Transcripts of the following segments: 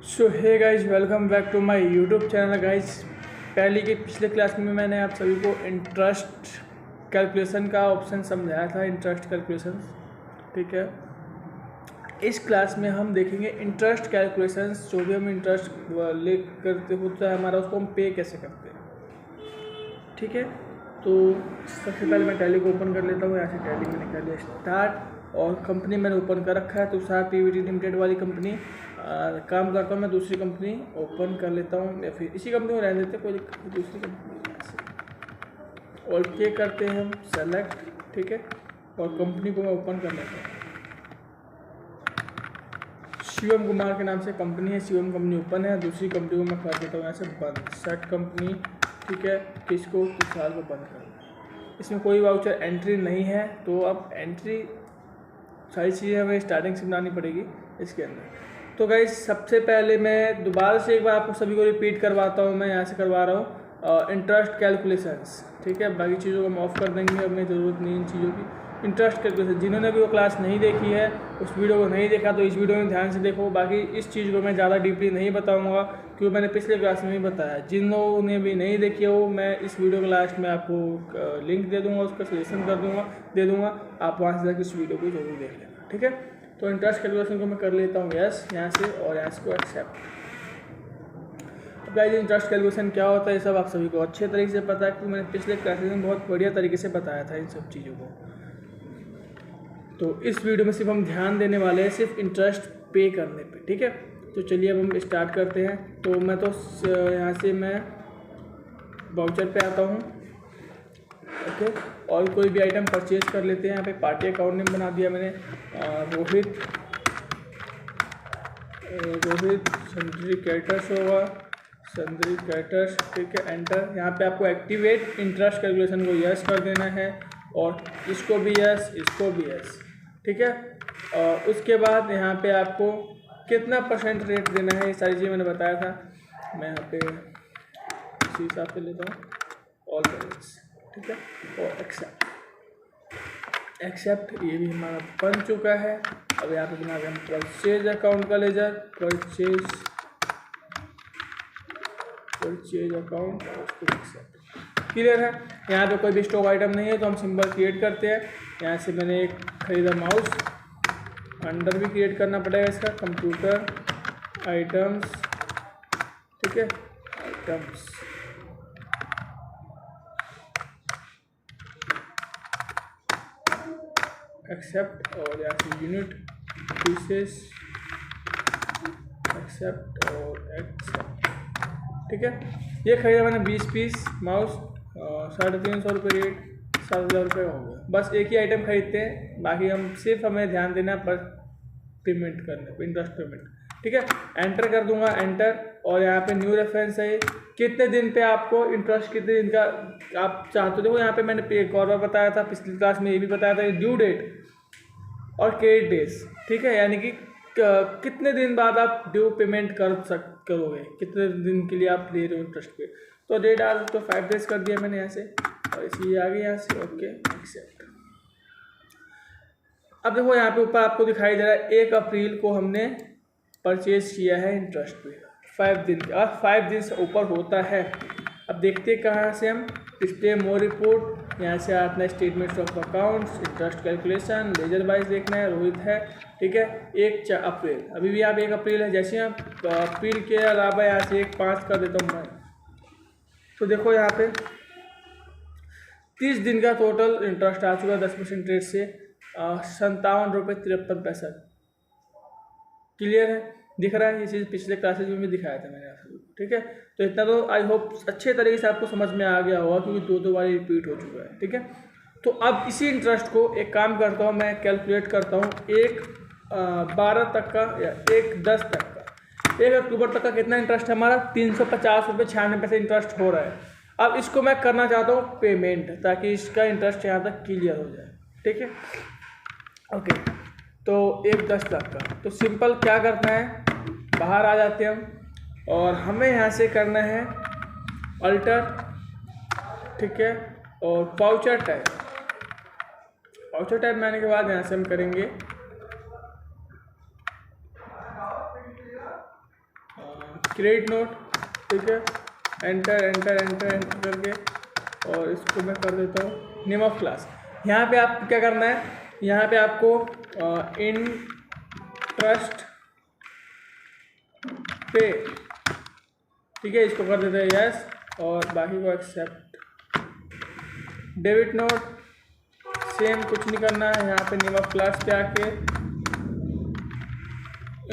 So hey guys, welcome back to my YouTube channel guys. पहले की पिछले class में मैंने आप सभी को इंटरेस्ट कैलकुलेशन का ऑप्शन समझाया था, इंटरेस्ट कैलकुलेशन। ठीक है, इस क्लास में हम देखेंगे इंटरेस्ट कैलकुलेशंस। जो भी हम इंटरेस्ट ले करते होता है हमारा, उसको हम पे कैसे करते हैं। ठीक है, तो सबसे पहले मैं टैली को ओपन कर लेता हूँ। यहाँ से टैली मैंने कर लिया स्टार्ट, और कंपनी मैंने ओपन कर रखा है तो साथ पीवीटी लिमिटेड वाली कंपनी काम करता हूँ। मैं दूसरी कंपनी ओपन कर लेता हूँ, या फिर इसी कंपनी में रहने देते, कोई दिक्कत नहीं। दूसरी कंपनी और क्या करते हैं हम सेलेक्ट, ठीक है, और कंपनी को मैं ओपन कर लेता हूँ। शिवम कुमार के नाम से कंपनी है, शिवम कंपनी ओपन है। दूसरी कंपनी को मैं कर देता हूँ यहाँ से बंद, सेट कंपनी। ठीक है, किसको, किस साल को बंद करना है। इसमें कोई वाउचर एंट्री नहीं है, तो अब एंट्री सारी चीज़ें हमें स्टार्टिंग से बनानी पड़ेगी इसके अंदर। तो गाइस, सबसे पहले मैं दोबारा से एक बार आपको सभी को रिपीट करवाता हूँ। मैं यहाँ से करवा रहा हूँ इंटरेस्ट कैलकुलेशंस। ठीक है, बाकी चीज़ों को हम ऑफ कर देंगे, हमें ज़रूरत नहीं इन चीज़ों की। इंटरेस्ट कैलकुलेशन, जिन्होंने भी वो क्लास नहीं देखी है, उस वीडियो को नहीं देखा, तो इस वीडियो में ध्यान से देखो। बाकी इस चीज़ को मैं ज़्यादा डीपली नहीं बताऊँगा, क्योंकि मैंने पिछले क्लास में ही बताया। जिन लोगों ने भी नहीं देखी हो, मैं इस वीडियो के लास्ट में आपको लिंक दे दूँगा, उसका सजेशन दे दूँगा। आप वहाँ से जाकर इस वीडियो को जरूर देख लेना। ठीक है, तो इंटरेस्ट कैलकुलेशन को मैं कर लेता हूँ यस यहाँ से, और यहाँ से को एक्सेप्ट। अब गाइस, इंटरेस्ट कैलकुलेशन क्या होता है ये सब आप सभी को अच्छे तरीके से पता है, क्योंकि मैंने पिछले क्लासेस में बहुत बढ़िया तरीके से बताया था इन सब चीज़ों को। तो इस वीडियो में सिर्फ हम ध्यान देने वाले हैं सिर्फ इंटरेस्ट पे करने पे। ठीक है, तो चलिए अब हम स्टार्ट करते हैं। तो मैं तो यहाँ से मैं वाउचर पे आता हूँ। ओके, और कोई भी आइटम परचेज कर लेते हैं। यहाँ पे पार्टी अकाउंट नेम बना दिया मैंने, रोहित सन्ड्री कैटर्स होगा, सन्ड्री कैटर्स। ठीक है, एंटर। यहाँ पे आपको एक्टिवेट इंटरेस्ट कैलकुलेशन को यस कर देना है, और इसको भी यस, इसको भी यस। ठीक है, और उसके बाद यहाँ पे आपको कितना परसेंट रेट देना है, ये सारी चीज़ें मैंने बताया था। मैं यहाँ पे इसी हिसाब से लेता हूँ ऑल पेरेंट्स। ठीक है, और एक्सेप्ट ये भी हमारा बन चुका है। अब यहाँ पे बना दें हम परचेज अकाउंट का लेजर, परचेज अकाउंट, उसको एक्सेप्ट। क्लियर है। यहाँ पे कोई भी स्टॉक आइटम नहीं है, तो हम सिंबल क्रिएट करते हैं। यहाँ से मैंने एक खरीदा माउस, अंडर भी क्रिएट करना पड़ेगा इसका, कंप्यूटर आइटम्स। ठीक है, आइटम्स, एक्सेप्ट, और यहाँ से यूनिट पीसेस, एक्सेप्ट और एक्सेप्ट। ठीक है, ये खरीदा मैंने 20 पीस माउस, 350 रुपये रेट, 7,000 रुपये हो गया। बस एक ही आइटम खरीदते हैं, बाकी हम सिर्फ हमें ध्यान देना है पर पेमेंट करने, इंटरेस्ट पेमेंट। ठीक है, एंटर कर दूंगा, एंटर। और यहाँ पे न्यू रेफरेंस है, कितने दिन पे आपको इंटरेस्ट, कितने दिन का आप चाहते हो। देखो यहाँ पे मैंने एक और बार बताया था, पिछली क्लास में ये भी बताया था, ड्यू डेट और क्रेडिट डेज। ठीक है, यानी कि कितने दिन बाद आप ड्यू पेमेंट करोगे, कितने दिन के लिए आप दे रहे हो इंटरेस्ट पे। तो डेट डाल तो 5 डेज कर दिया मैंने यहाँ से, और इसी आगे यहाँ से ओके एक्सेप्ट। अब देखो यहाँ पे ऊपर आपको दिखाई दे रहा है 1 अप्रैल को हमने परचेज किया है इंटरेस्ट पे, 5 दिन, और 5 दिन से ऊपर होता है। अब देखते हैं कहाँ से हम, डिस्प्ले मोर रिपोर्ट, यहाँ से अपना statements of accounts, interest calculation, ledger wise देखना है, रोहित है। ठीक है, 1 अप्रैल, अभी भी आप 1 अप्रैल है। जैसे हम अप्रैल के अलावा यहाँ से 1/5 कर देता हूँ मैं, तो देखो यहाँ पे 30 दिन का टोटल इंटरेस्ट आ चुका है 10% रेट से, 57 रुपये 53 पैसा। क्लियर है, दिख रहा है। ये चीज़ पिछले क्लासेज में भी दिखाया था मैंने आपको। ठीक है, तो इतना तो आई होप अच्छे तरीके से आपको समझ में आ गया होगा, क्योंकि 2 बार रिपीट हो चुका है। ठीक है, तो अब इसी इंटरेस्ट को एक काम करता हूँ, मैं कैलकुलेट करता हूँ 1/12 तक का या 1/10 तक का। 1 अक्टूबर तक का कितना इंटरेस्ट है हमारा, 350 रुपये 96 पैसे इंटरेस्ट हो रहा है। अब इसको मैं करना चाहता हूँ पेमेंट, ताकि इसका इंटरेस्ट यहाँ तक क्लियर हो जाए। ठीक है, ओके, तो 1/10 तक का, तो सिंपल क्या करना है, बाहर आ जाते हैं हम, और हमें यहाँ से करना है अल्टर। ठीक है, और वाउचर टाइप, वाउचर टाइप में आने के बाद यहाँ से हम करेंगे क्रेडिट नोट, ठीक है, एंटर एंटर एंटर एंटर करके, और इसको मैं कर देता हूँ नेम ऑफ क्लास। यहाँ पे आप क्या करना है, यहाँ पे आपको इंटरेस्ट पे, ठीक है, इसको कर देते हैं यस, और बाकी को एक्सेप्ट। डेबिट नोट सेम, कुछ नहीं करना है, यहाँ पे नेम ऑफ क्लास पे आके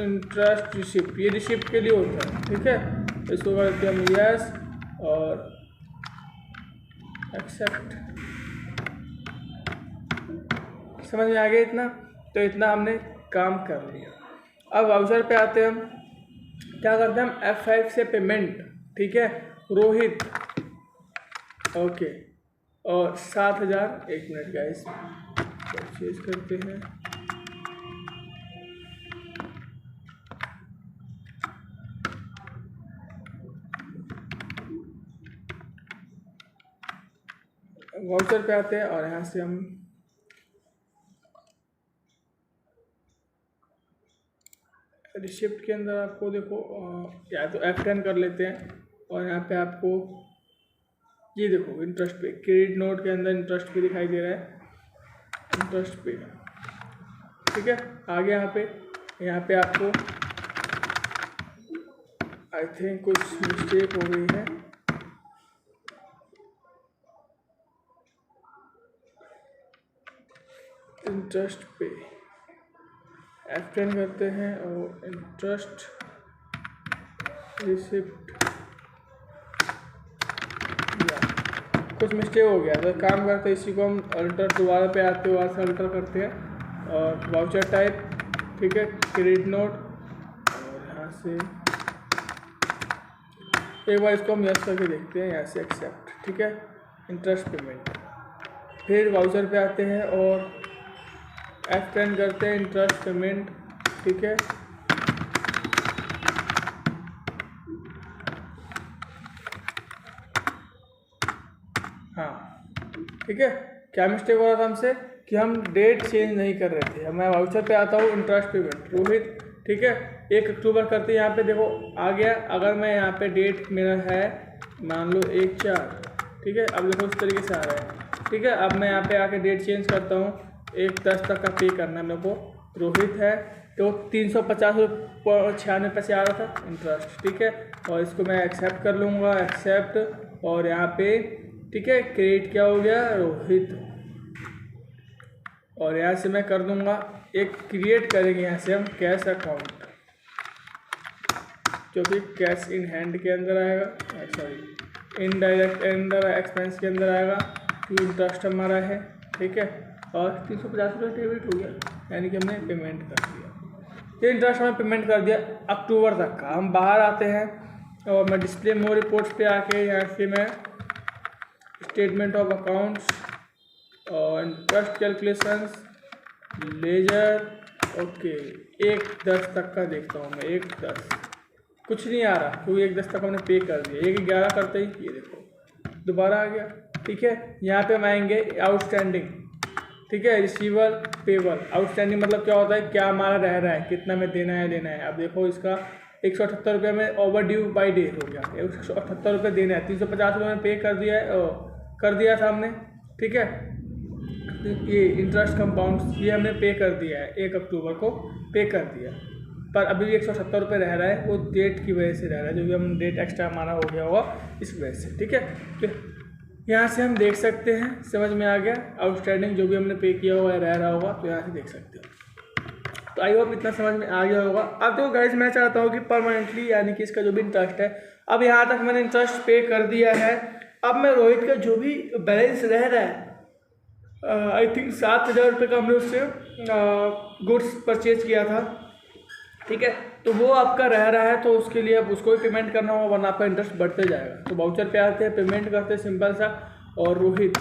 इंटरेस्ट रिसिप्ट, ये रिसिप्ट के लिए होता है, ठीक है, इसको करते हैं हम यस और एक्सेप्ट। समझ में आ गया इतना? तो इतना हमने काम कर लिया। अब वाउचर पे आते हैं हम, क्या करते हैं हम F5 से पेमेंट, ठीक है, रोहित, ओके, और 7,000, एक मिनट गाइस, परचेज करते हैं, वाउचर पे आते हैं और यहाँ से हम रिसिप्ट के अंदर आपको देखो या तो F10 कर लेते हैं, और यहाँ पे आपको ये देखो इंटरेस्ट पे, क्रेडिट नोट के अंदर इंटरेस्ट पे दिखाई दे रहा है, इंटरेस्ट पे, ठीक है। आगे यहाँ पे आपको आई थिंक कुछ मिस्टेक हो गई है, इंटरेस्ट पे F10 करते हैं और इंटरेस्ट रिसिप्ट, कुछ मिस्टेक हो गया तो काम करते हैं, इसी को हम अल्टर दोबारा पे आते हुए से अल्टर करते हैं, और वाउचर टाइप, ठीक है, क्रेडिट नोट, और यहाँ से एक बार इसको हम यस करके देखते हैं, यहाँ से एक्सेप्ट, ठीक है, इंटरेस्ट पेमेंट। फिर वाउचर पे आते हैं और F10 करते हैं, इंटरेस्ट पेमेंट, ठीक है, हाँ, ठीक है। क्या मिस्टेक हो रहा था हमसे कि हम डेट चेंज नहीं कर रहे थे। मैं वाउचर पे आता हूँ, इंटरेस्ट पेमेंट रोहित, ठीक है, 1 अक्टूबर करते हैं, यहाँ पे देखो आ गया। अगर मैं यहाँ पे डेट मेरा है मान लो 1/4, ठीक है, अब देखो इस तरीके से आ रहा है, ठीक है। अब मैं यहाँ पे आके डेट चेंज करता हूँ, 1/10 तक का पे करना है मेरे को, रोहित है, तो 350.96 पैसे आ रहा था इंटरेस्ट, ठीक है, और इसको मैं एक्सेप्ट कर लूँगा, एक्सेप्ट, और यहाँ पे, ठीक है, क्रेडिट क्या हो गया, रोहित, और यहाँ से मैं कर दूँगा एक क्रिएट करेंगे यहाँ से हम कैश अकाउंट, जो कि कैश इन हैंड के अंदर आएगा, सॉरी इनडायरेक्ट अंडर एक्सपेंस के अंदर आएगा, क्योंकि इंटरेस्ट हमारा है, ठीक है, और 350 रुपये डेबिट हो गया, यानी कि हमने पेमेंट कर दिया। ये इंटरेस्ट हमें पेमेंट कर दिया अक्टूबर तक का। हम बाहर आते हैं और मैं डिस्प्ले मोर रिपोर्ट्स पे आके यहाँ से मैं स्टेटमेंट ऑफ अकाउंट्स और इंटरेस्ट कैलकुलेशंस, लेजर, ओके, 1/10 तक का देखता हूँ मैं, 1/10 कुछ नहीं आ रहा क्योंकि 1/10 तक हमने पे कर दिया। 1/11 करते ही ये देखो दोबारा आ गया, ठीक है। यहाँ पे हम आएंगे आउटस्टैंडिंग, ठीक है, रिसीवर पेबल। आउटस्टैंडिंग मतलब क्या होता है, क्या हमारा रह रहा है, कितना में देना है लेना है। अब देखो इसका 178 रुपये में ओवर ड्यू बाई डे हो गया, 178 रुपये देना है, 350 रुपये में पे कर दिया है, कर दिया था हमने, ठीक है। ये इंटरेस्ट कंपाउंड ये हमने पे कर दिया है, 1 अक्टूबर को पे कर दिया, पर अभी भी 170 रुपये रह रहा है, वो डेट की वजह से रह रहा है, जो भी हम डेट एक्स्ट्रा हमारा हो गया होगा इस वजह से, ठीक है। तो यहाँ से हम देख सकते हैं, समझ में आ गया, आउटस्टैंडिंग जो भी हमने पे किया हुआ है रह रहा होगा, तो यहाँ से देख सकते हो। तो आई होप इतना समझ में आ गया होगा। अब देखो गाइस, मैं चाहता हूँ कि परमानेंटली, यानी कि इसका जो भी इंटरेस्ट है, अब यहाँ तक मैंने इंटरेस्ट पे कर दिया है। अब मैं रोहित का जो भी बैलेंस रह रहा है, आई थिंक 7,000 रुपये का हमने उससे गुड्स परचेज किया था, ठीक है, तो वो आपका रह रहा है, तो उसके लिए अब उसको भी पेमेंट करना होगा, वरना आपका इंटरेस्ट बढ़ते जाएगा। तो वाउचर पे आते हैं, पेमेंट करते हैं सिंपल सा, और रोहित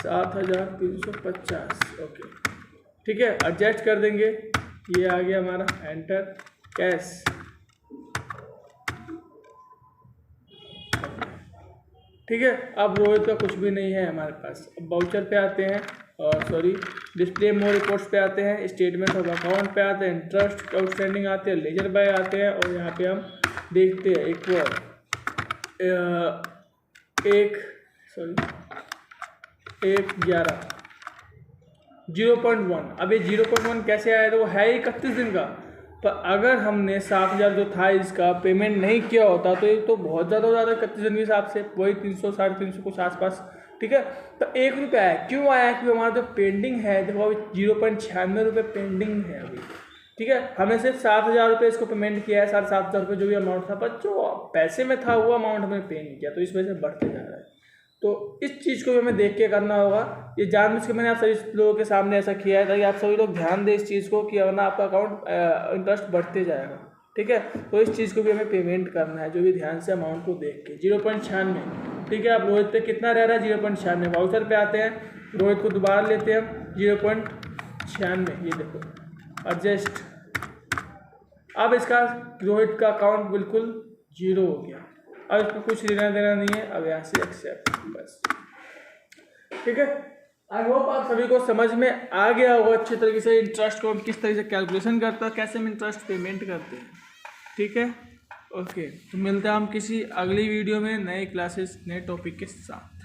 7,350, ओके, ठीक है, एडजस्ट कर देंगे, ये आ गया हमारा, एंटर, कैश, ठीक है। अब रोहित का कुछ भी नहीं है हमारे पास। अब वाउचर पे आते हैं, और सॉरी डिस्प्ले मोर रिपोर्ट्स पे आते हैं, स्टेटमेंट ऑफ अकाउंट पे आते हैं, इंटरेस्ट आउटस्टैंडिंग आते हैं, लेजर बाय आते हैं, और यहाँ पे हम देखते हैं एक बार। 0.1। अब ये 0.1 कैसे आया? तो वो है 31 दिन का। पर अगर हमने 7,000 जो था इसका पेमेंट नहीं किया होता तो ये तो बहुत ज़्यादा हो जाता है 31 दिन के हिसाब से, वही 300 350 कुछ आसपास, ठीक है। तो 1 रुपये आया, क्यों आया? क्योंकि हमारा जो पेंडिंग है देखो अभी 0.96 रुपये पेंडिंग है अभी, ठीक है। हमने सिर्फ 7,000 रुपये इसको पेमेंट किया है, 7,500 रुपये जो भी अमाउंट था, पर जो पैसे में था वो अमाउंट हमने पे नहीं किया, तो इस वजह से बढ़ते जा रहा है। तो इस चीज़ को भी हमें देख के करना होगा। ये जानबूझ के मैंने आप सभी लोगों के सामने ऐसा किया है ताकि आप सभी लोग ध्यान दें इस चीज़ को कि वरना आपका अकाउंट इंटरेस्ट बढ़ते जाएगा, ठीक है। तो इस चीज़ को भी हमें पेमेंट करना है, जो भी ध्यान से अमाउंट को देख के। 0.96, ठीक है। अब रोहित पे कितना रह रहा है? 0.96। वाउचर पे आते हैं, रोहित को दोबारा लेते हैं हम 0.96, ये देखो एडजस्ट। अब इसका रोहित का अकाउंट बिल्कुल 0 हो गया। अब इसको कुछ लेना देना नहीं है, अब यहाँ से एक्सेप्ट बस, ठीक है। आई होप आप सभी को समझ में आ गया होगा अच्छे तरीके से इंटरेस्ट को हम किस तरीके से कैलकुलेशन करता है, कैसे हम इंटरेस्ट पेमेंट करते हैं, ठीक है। ओके, तो मिलते हैं हम किसी अगली वीडियो में नए क्लासेस नए टॉपिक के साथ।